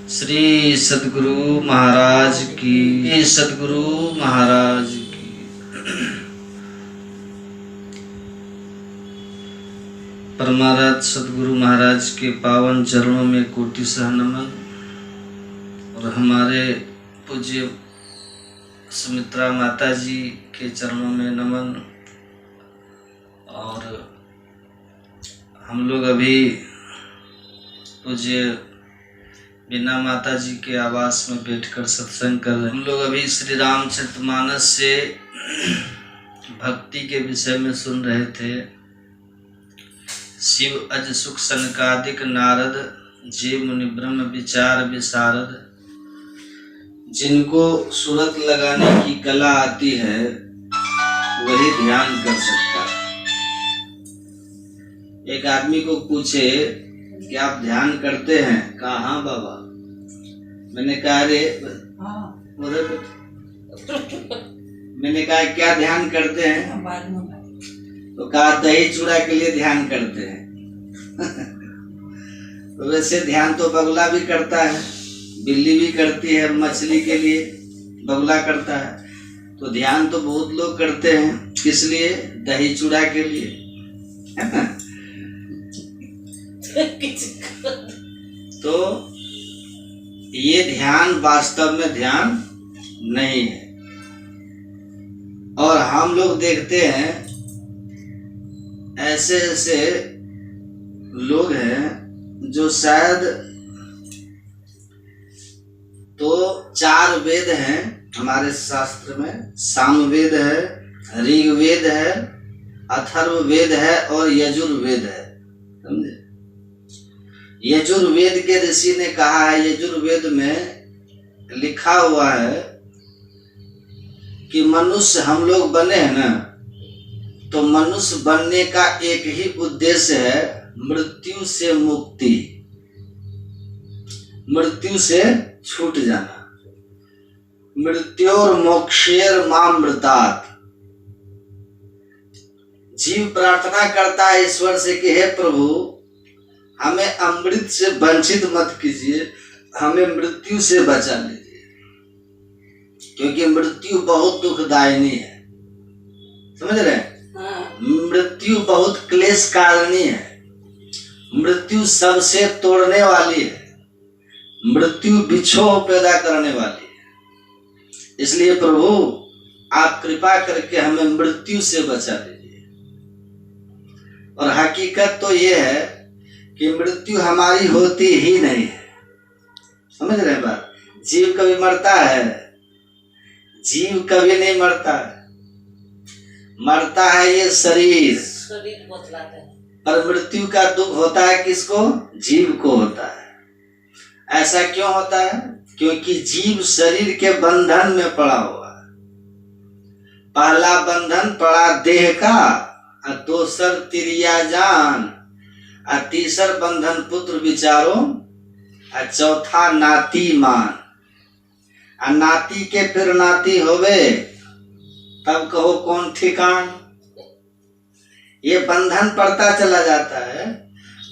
श्री सद्गुरु महाराज की, सद्गुरु महाराज की। परमाराज सद्गुरु महाराज के पावन चरणों में कोटि सह नमन और हमारे पूज्य सुमित्रा माता जी के चरणों में नमन। और हम लोग अभी पूज्य बीना माता जी के आवास में बैठकर सत्संग कर रहे हैं। हम लोग अभी श्री रामचरितमानस से भक्ति के विषय में सुन रहे थे। शिव अज सुख सनकादिक नारद, जे मुनि ब्रह्म विचार विशारद। जिनको सूरत लगाने की कला आती है वही ध्यान कर सकता है। एक आदमी को पूछे कि आप ध्यान करते हैं? कहा हाँ बाबा। मैंने कहा रे मैंने कहा क्या ध्यान करते हैं? तो कहा दही चूड़ा के लिए ध्यान करते हैं। तो वैसे ध्यान तो बगुला भी करता है, बिल्ली भी करती है, मछली के लिए बगुला करता है। तो ध्यान तो बहुत लोग करते हैं, किस लिए? दही चूड़ा के लिए, है ना? तो ये ध्यान वास्तव में ध्यान नहीं है। और हम लोग देखते हैं ऐसे ऐसे लोग हैं जो शायद तो 4 वेद हैं हमारे शास्त्र में। सामवेद है, ऋग्वेद है, अथर्ववेद है और यजुर्वेद है। समझे? यजुर्वेद के ऋषि ने कहा है, यजुर्वेद में लिखा हुआ है कि मनुष्य हम लोग बने हैं ना, तो मनुष्य बनने का एक ही उद्देश्य है, मृत्यु से मुक्ति, मृत्यु से छूट जाना। मृत्योर मोक्षेर मामृतात्। जीव प्रार्थना करता है ईश्वर से कि हे प्रभु, हमें अमृत से वंचित मत कीजिए, हमें मृत्यु से बचा लीजिए, क्योंकि मृत्यु बहुत दुखदायिनी है। समझ रहे हैं? मृत्यु बहुत क्लेश कारिणी है। मृत्यु सबसे तोड़ने वाली है। मृत्यु बिछोह पैदा करने वाली है। इसलिए प्रभु आप कृपा करके हमें मृत्यु से बचा लीजिए। और हकीकत तो ये है कि मृत्यु हमारी होती ही नहीं है। समझ रहे हैं बात? जीव कभी मरता है? जीव कभी नहीं मरता है। मरता है ये शरीर बतलाता है। और मृत्यु का दुख होता है किसको? जीव को होता है। ऐसा क्यों होता है? क्योंकि जीव शरीर के बंधन में पड़ा हुआ है। पहला बंधन पड़ा देह का, और दूसर तिरिया जान, और तीसर बंधन पुत्र विचारो, और चौथा नाती मान। और नाती के फिर नाती होवे, तब कहो कौन ठिकान। ये बंधन पड़ता चला जाता है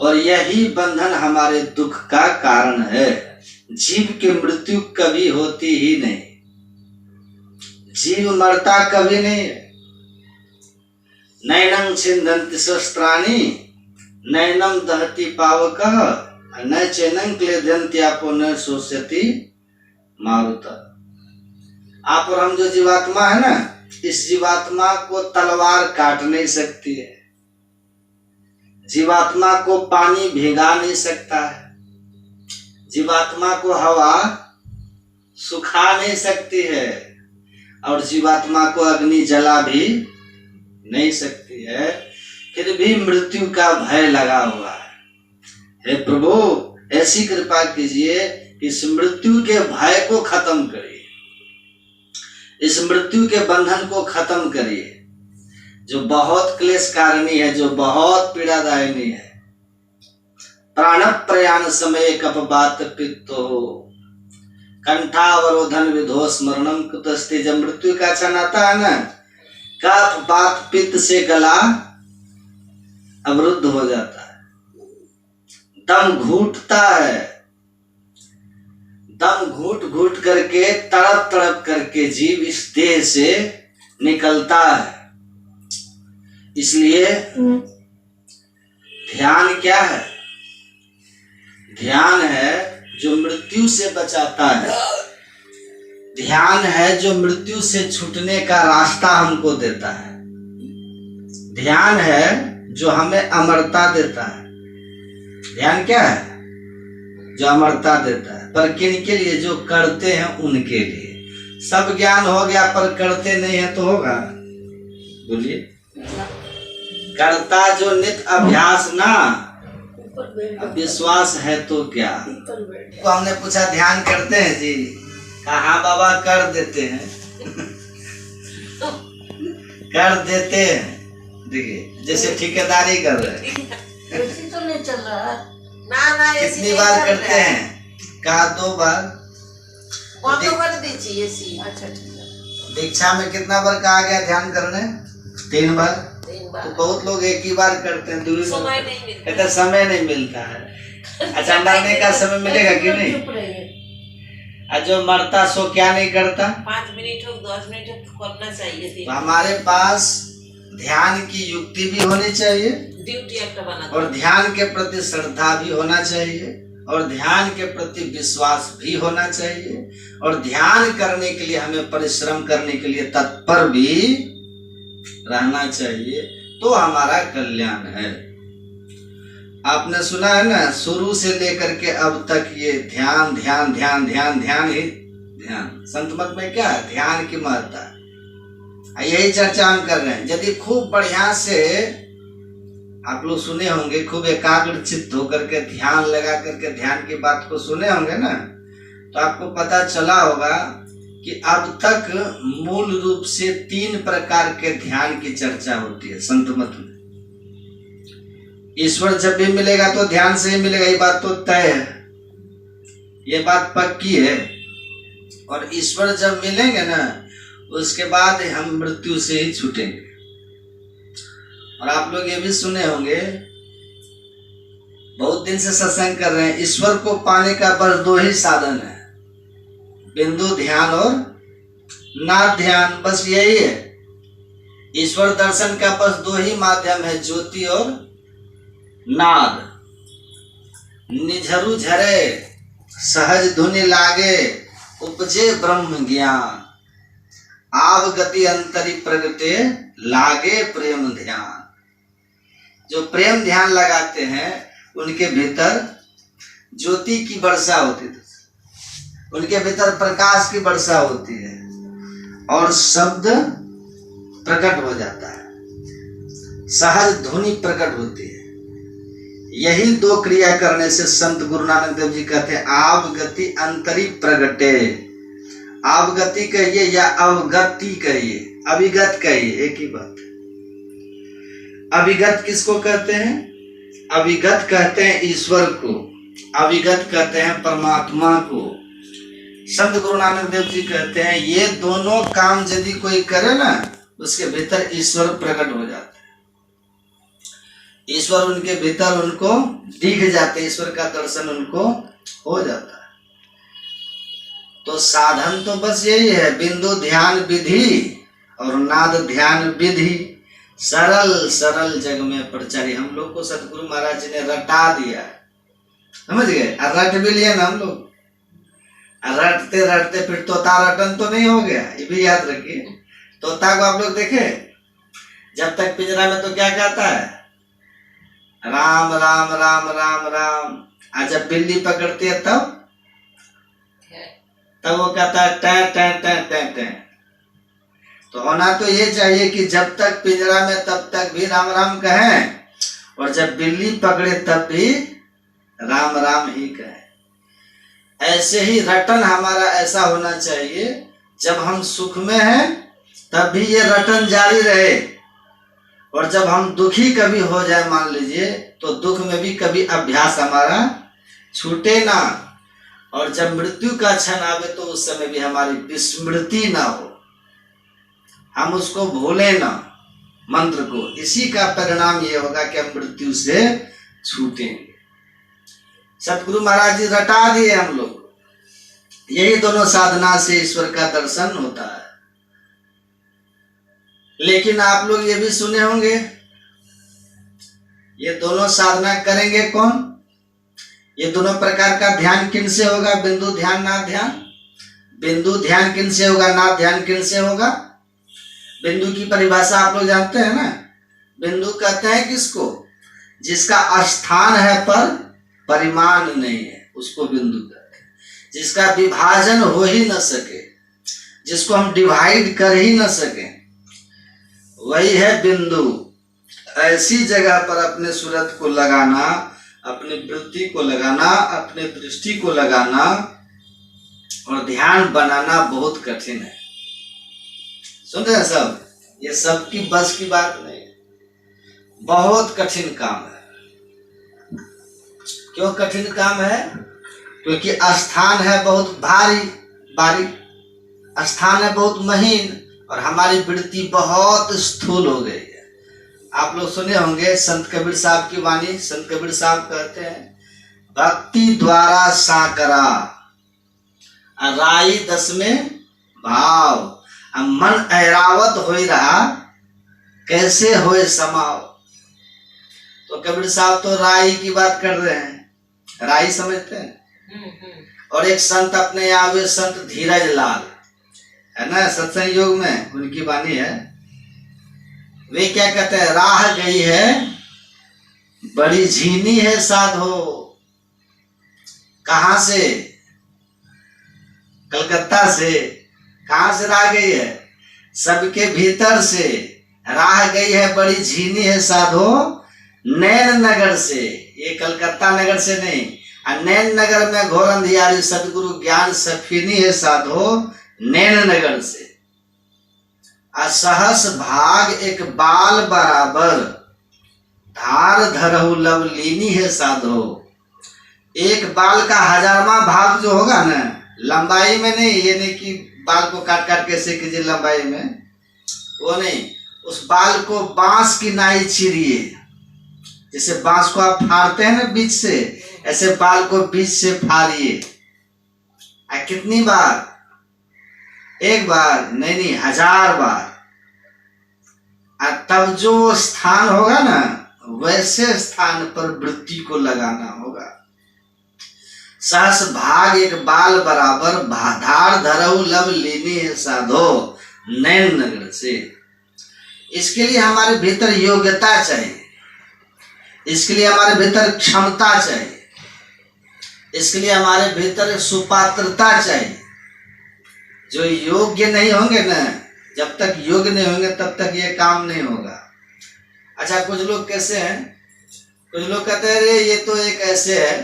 और यही बंधन हमारे दुख का कारण है। जीव की मृत्यु कभी होती ही नहीं। जीव मरता कभी नहीं। नैनं छिन्दन्ति शस्त्राणि, नैनम दहति पावकः, न चैनं क्लेदयन्ति आपो न शोष्यति मारुतः। आप और हम जो जीवात्मा है ना, इस जीवात्मा को तलवार काट नहीं सकती है। जीवात्मा को पानी भिगा नहीं सकता है। जीवात्मा को हवा सुखा नहीं सकती है। और जीवात्मा को अग्नि जला भी नहीं सकती है। फिर भी मृत्यु का भय लगा हुआ है। हे प्रभु, ऐसी कृपा कीजिए कि इस मृत्यु के भय को खत्म करिए, इस मृत्यु के बंधन को खत्म करिए, जो बहुत क्लेश कारिणी है, जो बहुत पीड़ादायिनी है। प्राण प्रयाण समय कपवात पित्तो, कंठावरोधन विधो स्मरणम कुतस्ते। जब मृत्यु का क्षण आता है ना, कफ वात पित्त से गला अवरुद्ध हो जाता है, दम घूटता है, दम घूट घूट करके तड़प तड़प करके जीव इस देह से निकलता है। इसलिए ध्यान क्या है? ध्यान है जो मृत्यु से बचाता है। ध्यान है जो मृत्यु से छूटने का रास्ता हमको देता है। ध्यान है जो हमें अमरता देता है। ध्यान क्या है? जो अमरता देता है। पर किन के लिए? जो करते हैं उनके लिए। सब ज्ञान हो गया पर करते नहीं है तो होगा? बोलिए। करता जो नित्य अभ्यास ना, अब विश्वास है तो क्या? तो हमने पूछा ध्यान करते हैं जी? कहा हाँ बाबा कर देते हैं। कर देते हैं। देखिए जैसे ठेकेदारी कर रहे हैं। तो नहीं चल रहा ना कितनी बार करते हैं? कहा 2 बार। कर दीजिए सी। अच्छा ठीक है। दीक्षा में कितना बार कहा गया ध्यान करने? 3 बार। 3 बार। तो बहुत लोग एक ही बार करते हैं, दूसरे समय नहीं मिलता। कहते समय नहीं मिलता है। अच्छा मरने का समय मिलेगा कि नहीं? चुप रहिए। जो मरता सो क्या नहीं करता? 5 मिनट हो 10 मिनट हो करना चाहिए। तो हमारे पास ध्यान की युक्ति भी होनी चाहिए ड्यूटी एक्ट बना और ध्यान के प्रति श्रद्धा भी होना चाहिए और ध्यान के प्रति विश्वास भी होना चाहिए और ध्यान करने के लिए हमें परिश्रम करने के लिए तत्पर भी रहना चाहिए, तो हमारा कल्याण है। आपने सुना है ना, शुरू से लेकर के अब तक ये ध्यान ध्यान ध्यान ध्यान ध्यान ही ध्यान। संत मत में क्या है? ध्यान की महत्ता है। यही चर्चा हम कर रहे हैं। यदि खूब बढ़िया से आप लोग सुने होंगे, खूब एकाग्र चित्त होकर के ध्यान लगा करके ध्यान की बात को सुने होंगे ना, तो आपको पता चला होगा कि अब तक मूल रूप से 3 प्रकार के ध्यान की चर्चा होती है संत मत में। ईश्वर जब भी मिलेगा तो ध्यान से ही मिलेगा, ये बात तो तय है, ये बात पक्की है। और ईश्वर जब मिलेंगे ना उसके बाद हम मृत्यु से ही छूटेंगे। और आप लोग ये भी सुने होंगे, बहुत दिन से सत्संग कर रहे हैं, ईश्वर को पाने का बस 2 ही साधन है, बिंदु ध्यान और नाद ध्यान। बस यही है। ईश्वर दर्शन का बस 2 ही माध्यम है, ज्योति और नाद। निझरु झरे सहज धुनि लागे, उपजे ब्रह्म ज्ञान, आव गति अंतरी प्रगटे, लागे प्रेम ध्यान। जो प्रेम ध्यान लगाते हैं उनके भीतर ज्योति की वर्षा होती है, उनके भीतर प्रकाश की वर्षा होती है और शब्द प्रकट हो जाता है, सहज धुनि प्रकट होती है। यही 2 क्रिया करने से संत गुरु नानक देव जी कहते हैं आव गति अंतरी प्रगटे। अवगति कहिए या अवगति कहिए, अभिगत कहिए, एक ही बात। अभिगत किसको कहते हैं? अभिगत कहते हैं ईश्वर को, अभिगत कहते हैं परमात्मा को। संत गुरु नानक देव जी कहते हैं ये दोनों काम यदि कोई करे ना उसके भीतर ईश्वर प्रकट हो जाता है, ईश्वर उनके भीतर उनको दिख जाते, ईश्वर का दर्शन उनको हो जाता है। तो साधन तो बस यही है, बिंदु ध्यान विधि और नाद ध्यान विधि। सरल सरल जग में प्रचारी। हम लोग को सतगुरु महाराज जी ने रटा दिया, समझ गए? रट भी लिया ना हम लोग, रटते रटते फिर तोता रटन तो नहीं हो गया, ये भी याद रखिए। तोता को आप लोग देखे जब तक पिंजरा में तो क्या कहता है? राम राम राम राम राम। आज जब बिल्ली पकड़ती है तब वो कहता है time time time time time. तो होना तो ये चाहिए कि जब तक पिंजरा में तब तक भी राम राम कहें और जब बिल्ली पकड़े तब भी राम राम ही कहें। ऐसे ही रटन हमारा ऐसा होना चाहिए, जब हम सुख में हैं तब भी ये रटन जारी रहे और जब हम दुखी कभी हो जाए मान लीजिए तो दुख में भी कभी अभ्यास हमारा छूटे ना, और जब मृत्यु का क्षण आवे तो उस समय भी हमारी विस्मृति ना हो, हम उसको भूले ना मंत्र को। इसी का परिणाम ये होगा कि हम मृत्यु से छूटेंगे। सतगुरु महाराज जी रटा दिए हम लोग, यही दोनों साधना से ईश्वर का दर्शन होता है। लेकिन आप लोग ये भी सुने होंगे, ये दोनों साधना करेंगे कौन? ये दोनों प्रकार का ध्यान किन से होगा? बिंदु ध्यान, नाद ध्यान। बिंदु ध्यान किन से होगा? नाद ध्यान किन से होगा? बिंदु की परिभाषा आप लोग जानते हैं ना? बिंदु कहते हैं किसको? जिसका स्थान है पर परिमाण नहीं है, उसको बिंदु कहते हैं। जिसका विभाजन हो ही न सके, जिसको हम डिवाइड कर ही न सके, वही है बिंदु। ऐसी जगह पर अपने सूरत को लगाना, अपनी वृत्ति को लगाना, अपने दृष्टि को लगाना और ध्यान बनाना बहुत कठिन है। सुन रहे हैं सब? ये सबकी बस की बात नहीं है, बहुत कठिन काम है। क्यों कठिन काम है? क्योंकि स्थान है बहुत भारी बारीक, स्थान है बहुत महीन और हमारी वृत्ति बहुत स्थूल हो गई है। आप लोग सुने होंगे संत कबीर साहब की वाणी। संत कबीर साहब कहते हैं, भक्ति द्वारा साकरा राई दस में भाव, मन ऐरावत हो रहा कैसे होए समाव। तो कबीर साहब तो राई की बात कर रहे हैं, राई समझते हैं। और एक संत अपने यहाँ हुए संत धीरज लाल है ना, सत्संग योग में उनकी वाणी है। वे क्या कहते हैं? राह गई है बड़ी झीनी है साधो। कहां से? कलकत्ता से। कहां से राह गई है? सबके भीतर से। राह गई है बड़ी झीनी है साधो, नैन नगर से। ये कलकत्ता नगर से नहीं, नैन नगर में घोर अंधियारी, सदगुरु ज्ञान सफीनी है साधो, नैन नगर से। असहस भाग एक बाल बराबर, धार धरहु लवलीनी है साधो। एक बाल का 1000वां भाग जो होगा ना, लंबाई में नहीं, ये नहीं कि बाल को काट काट कैसे कीजिए लंबाई में, वो नहीं। उस बाल को बांस की नाई चीरिए, जैसे बांस को आप फाड़ते हैं ना बीच से, ऐसे बाल को बीच से फाड़िए। कितनी बार? एक बार नहीं, 1000 बार। तब जो स्थान होगा ना, वैसे स्थान पर वृत्ति को लगाना होगा। सहस भाग एक बाल बराबर, धार धरऊ लब लेनी है साधो, नैन नगर से। इसके लिए हमारे भीतर योग्यता चाहिए, इसके लिए हमारे भीतर क्षमता चाहिए, इसके लिए हमारे भीतर सुपात्रता चाहिए। जो योग्य नहीं होंगे ना, जब तक योग्य नहीं होंगे तब तक ये काम नहीं होगा। अच्छा, कुछ लोग कैसे हैं? कुछ लोग कहते हैं अरे ये तो एक ऐसे है,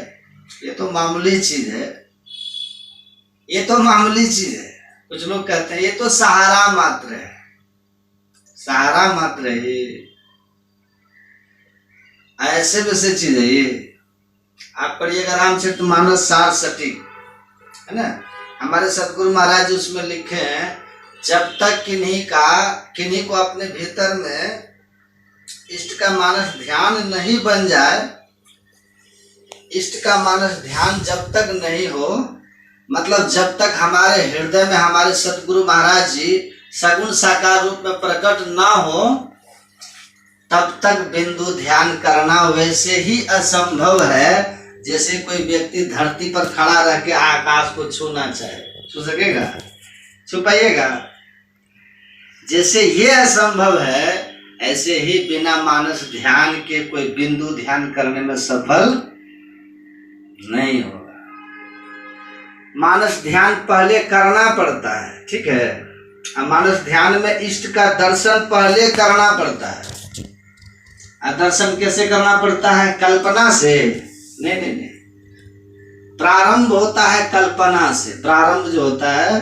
ये तो मामूली चीज है, ये तो मामूली चीज है। कुछ लोग कहते हैं ये तो सहारा मात्र है, सहारा मात्र है, ये ऐसे वैसे चीज है। ये आप पढ़िएगा रामचरितमानस सार सटीक, है ना। हमारे सतगुरु महाराज जी उसमें लिखे हैं, जब तक किन्हीं को अपने भीतर में इष्ट का मानस ध्यान नहीं बन जाए, इष्ट का मानस ध्यान जब तक नहीं हो, मतलब जब तक हमारे हृदय में हमारे सतगुरु महाराज जी सगुण साकार रूप में प्रकट ना हो, तब तक बिंदु ध्यान करना वैसे ही असंभव है जैसे कोई व्यक्ति धरती पर खड़ा रह के आकाश को छूना चाहे। छू सकेगा? छू पाइएगा? जैसे ये असंभव है, ऐसे ही बिना मानस ध्यान के कोई बिंदु ध्यान करने में सफल नहीं होगा। मानस ध्यान पहले करना पड़ता है, ठीक है। मानस ध्यान में इष्ट का दर्शन पहले करना पड़ता है। दर्शन कैसे करना पड़ता है? कल्पना से नहीं, प्रारंभ होता है कल्पना से। प्रारंभ जो होता है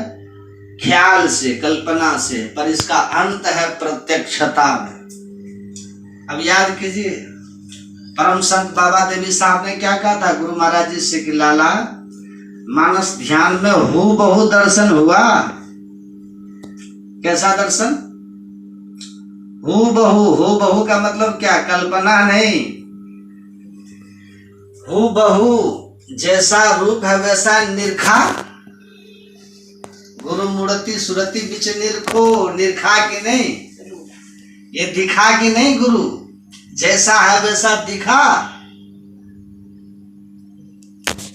ख्याल से, कल्पना से, पर इसका अंत है प्रत्यक्षता में। अब याद कीजिए, परम संत बाबा देवी साहब ने क्या कहा था गुरु महाराज जी से कि लाला, मानस ध्यान में हूबहू दर्शन हुआ। कैसा दर्शन? हूबहू का मतलब क्या? कल्पना नहीं, हूबहू जैसा रूप है वैसा निरखा गुरु मूर्ति सुरति बिच निरखो, निरखा के नहीं, ये दिखा के नहीं, गुरु जैसा है वैसा दिखा,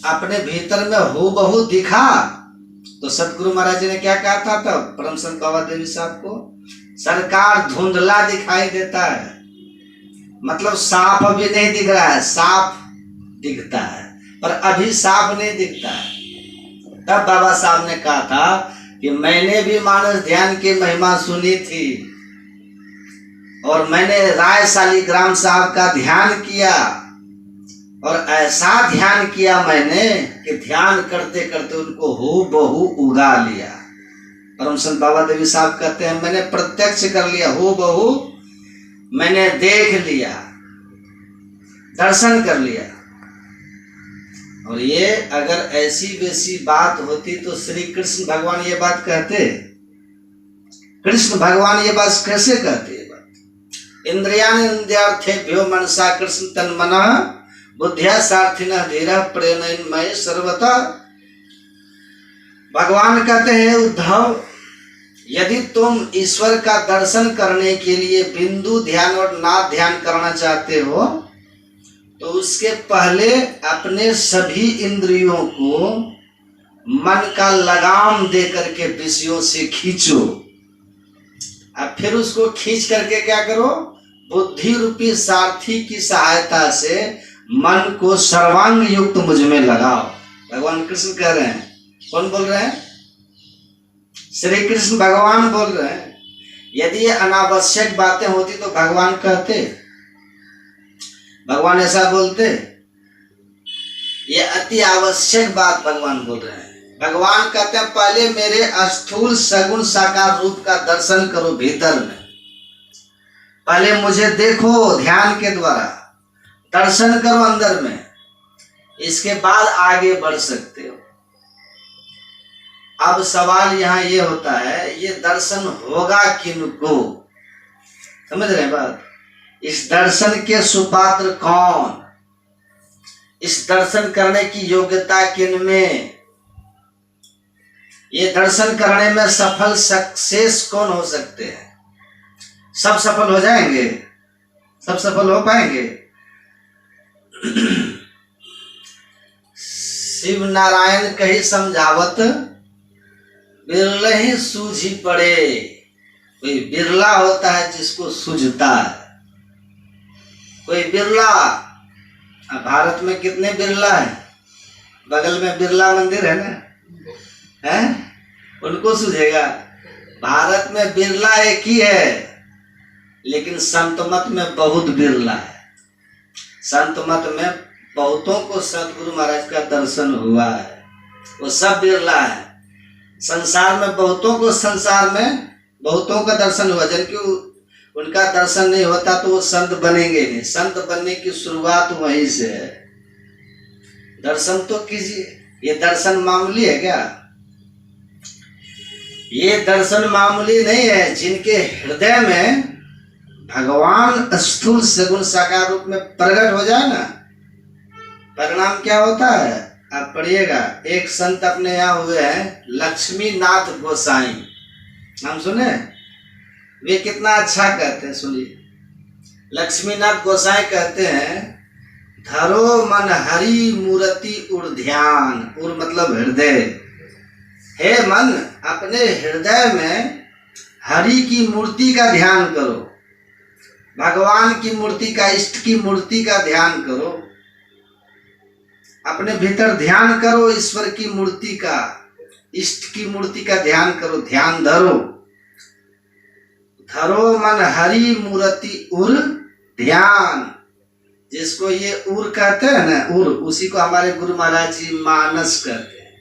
अपने भीतर में हो बहु दिखा। तो सतगुरु महाराज जी ने क्या कहा था तब परम संत बाबा देवी साहब को, सरकार धुंधला दिखाई देता है, मतलब साफ अभी नहीं दिख रहा है, साफ दिखता है पर अभी साफ नहीं दिखता है। तब बाबा साहब ने कहा था कि मैंने भी मानस ध्यान की महिमा सुनी थी और मैंने राय शालिग्राम साहब का ध्यान किया और ऐसा ध्यान किया मैंने कि ध्यान करते करते उनको हू बहू उगा लिया। परम संत बाबा देवी साहब कहते हैं मैंने प्रत्यक्ष कर लिया, हू बहू मैंने देख लिया, दर्शन कर लिया। और ये अगर ऐसी वैसी बात होती तो श्री कृष्ण भगवान ये बात कहते, कृष्ण भगवान ये बात कैसे कहते? ये बात इंद्रियार्थेभ्यो मनसा कृष्ण तन मनः बुद्धिया सार्थिनः धीरः प्रेरणमय सर्वथा। भगवान कहते हैं उद्धव, यदि तुम ईश्वर का दर्शन करने के लिए बिंदु ध्यान और नाद ध्यान करना चाहते हो तो उसके पहले अपने सभी इंद्रियों को मन का लगाम दे करके विषयों से खींचो। अब फिर उसको खींच करके क्या करो, बुद्धि रूपी सारथी की सहायता से मन को सर्वांग युक्त मुझ में लगाओ। भगवान कृष्ण कह रहे हैं, कौन बोल रहे हैं? श्री कृष्ण भगवान बोल रहे हैं। यदि ये अनावश्यक बातें होती तो भगवान कहते, भगवान ऐसा बोलते? ये अति आवश्यक बात भगवान बोल रहे हैं। भगवान कहते हैं पहले मेरे स्थूल सगुण साकार रूप का दर्शन करो भीतर में, पहले मुझे देखो ध्यान के द्वारा, दर्शन करो अंदर में, इसके बाद आगे बढ़ सकते हो। अब सवाल यहाँ ये होता है, ये दर्शन होगा किनको? समझ रहे हैं बात? इस दर्शन के सुपात्र कौन? इस दर्शन करने की योग्यता किनमें? ये दर्शन करने में सफल सक्सेस कौन हो सकते हैं? सब सफल हो जाएंगे? सब सफल हो पाएंगे? शिव नारायण कही समझावत बिरले ही सूझी पड़े। कोई बिरला होता है जिसको सूझता है, कोई बिरला। भारत में कितने बिरला है? बगल में बिरला मंदिर है ना, है? उनको सूझेगा। भारत में बिरला एक ही है, लेकिन संत मत में बहुत बिरला है। संत मत में बहुतों को सतगुरु महाराज का दर्शन हुआ है, वो सब बिरला है। संसार में बहुतों को, संसार में बहुतों का दर्शन हुआ, जिनकी उनका दर्शन नहीं होता तो वो संत बनेंगे नहीं। संत बनने की शुरुआत वहीं से है। दर्शन तो कीजिए। ये दर्शन मामूली है क्या? ये दर्शन मामूली नहीं है। जिनके हृदय में भगवान स्थूल सगुण साकार रूप में प्रकट हो जाए ना, परिणाम क्या होता है आप पढ़िएगा। एक संत अपने यहाँ हुए हैं, लक्ष्मीनाथ गोसाई, नाम सुने? वे कितना अच्छा कहते हैं, सुनिए। लक्ष्मीनाथ गोसाई कहते हैं, धरो मन हरि मूर्ति उर ध्यान। उर मतलब हृदय। हे मन, अपने हृदय में हरि की मूर्ति का ध्यान करो, भगवान की मूर्ति का, इष्ट की मूर्ति का ध्यान करो। अपने भीतर ध्यान करो ईश्वर की मूर्ति का, इष्ट की मूर्ति का ध्यान करो, ध्यान धरो। धरो मन हरि मूर्ति उर ध्यान। जिसको ये उर कहते हैं ना, उर, उसी को हमारे गुरु महाराज जी मानस कहते हैं।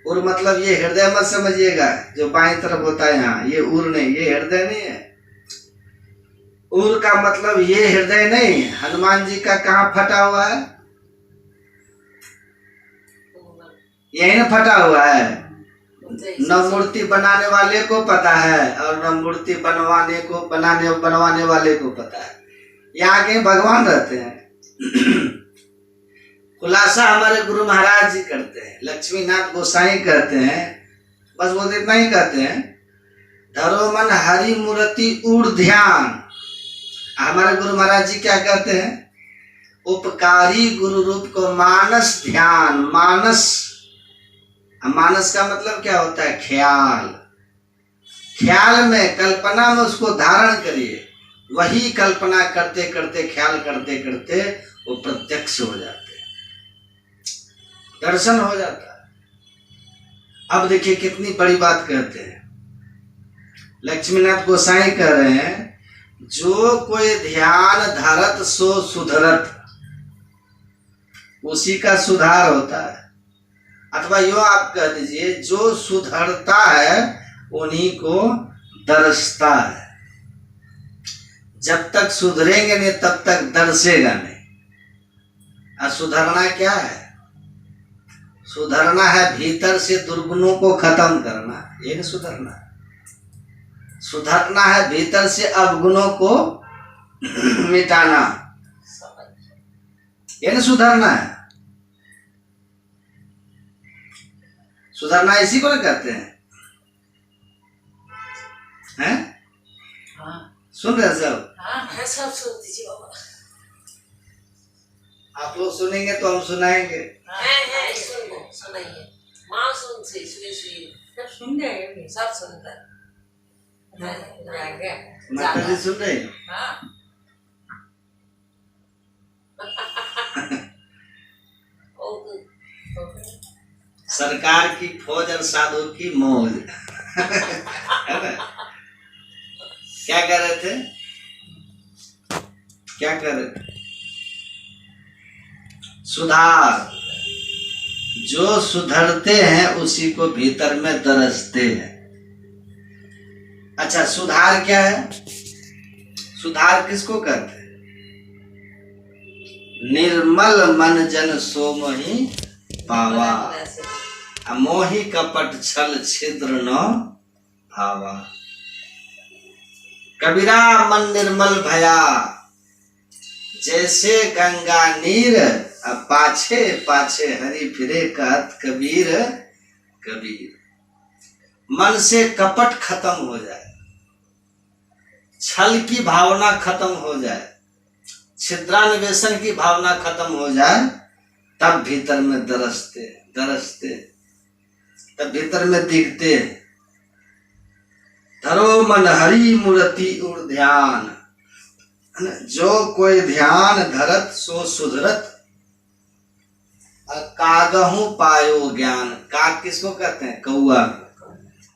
उर मतलब ये हृदय मत समझिएगा जो बाएं तरफ होता है यहाँ, ये उर नहीं, ये हृदय नहीं है। उर का मतलब ये हृदय नहीं। हनुमान जी का कहाँ फटा हुआ है? यही ना फटा हुआ है। न मूर्ति बनाने वाले को पता है और न मूर्ति बनवाने वाले को पता है। यहाँ के भगवान रहते हैं। खुलासा हमारे गुरु महाराज जी करते हैं। लक्ष्मीनाथ गोसाई कहते हैं, बस वो इतना ही कहते हैं, धरो मन हरि मूर्ति उड़ ध्यान। हमारे गुरु महाराज जी क्या कहते हैं, उपकारी गुरु रूप को मानस ध्यान। मानस, मानस का मतलब क्या होता है, ख्याल। ख्याल में, कल्पना में उसको धारण करिए, वही कल्पना करते करते, ख्याल करते करते वो प्रत्यक्ष हो जाते हैं, दर्शन हो जाता है। अब देखिए कितनी बड़ी बात कहते हैं, लक्ष्मीनाथ गोसाई कह रहे हैं, जो कोई ध्यान धरत सो सुधरत, उसी का सुधार होता है। अथवा यो आप कह दीजिए, जो सुधरता है उन्हीं को दर्शता है। जब तक सुधरेंगे नहीं तब तक दर्शेगा नहीं। और सुधरना क्या है, सुधरना है भीतर से दुर्गुणों को खत्म करना, ये नहीं सुधरना। सुधरना है भीतर से अवगुणों को मिटाना, ये नहीं सुधरना है। सुधरना इसी को ना कहते हैं, हैं? हाँ सुन रहे हैं सब? हाँ है, सब सुन दीजिए बाबा। आप लोग सुनेंगे तो हम सुनाएंगे। है सुन सुनाइए, माँ सुन से सुई सब सुन जाएंगे। सब सुनता है। माता जी सुन रहे हैं? हाँ सरकार की फौज और साधु की मौज। है ना? क्या कह रहे थे, क्या कर रहे थे? सुधार, जो सुधरते हैं उसी को भीतर में दरसते हैं। अच्छा, सुधार क्या है? सुधार किसको कहते हैं? निर्मल मन जन सो मोहि पावा, मोहि कपट छल छिद्र न भावा। कबीरा मन निर्मल भया, जैसे गंगा नीर, अब पाछे पाछे हरि फिरे कहत कबीर कबीर। मन से कपट खत्म हो जाए, छल की भावना खत्म हो जाए, छिद्रान्वेषण की भावना खत्म हो जाए, तब भीतर में दरसते दरसते, तब भीतर में दिखते। धरो मन हरि मूर्ति उड़ ध्यान, जो कोई ध्यान धरत सो सुधरत, कागहु पायो ज्ञान। काग किसको कहते हैं? कौआ।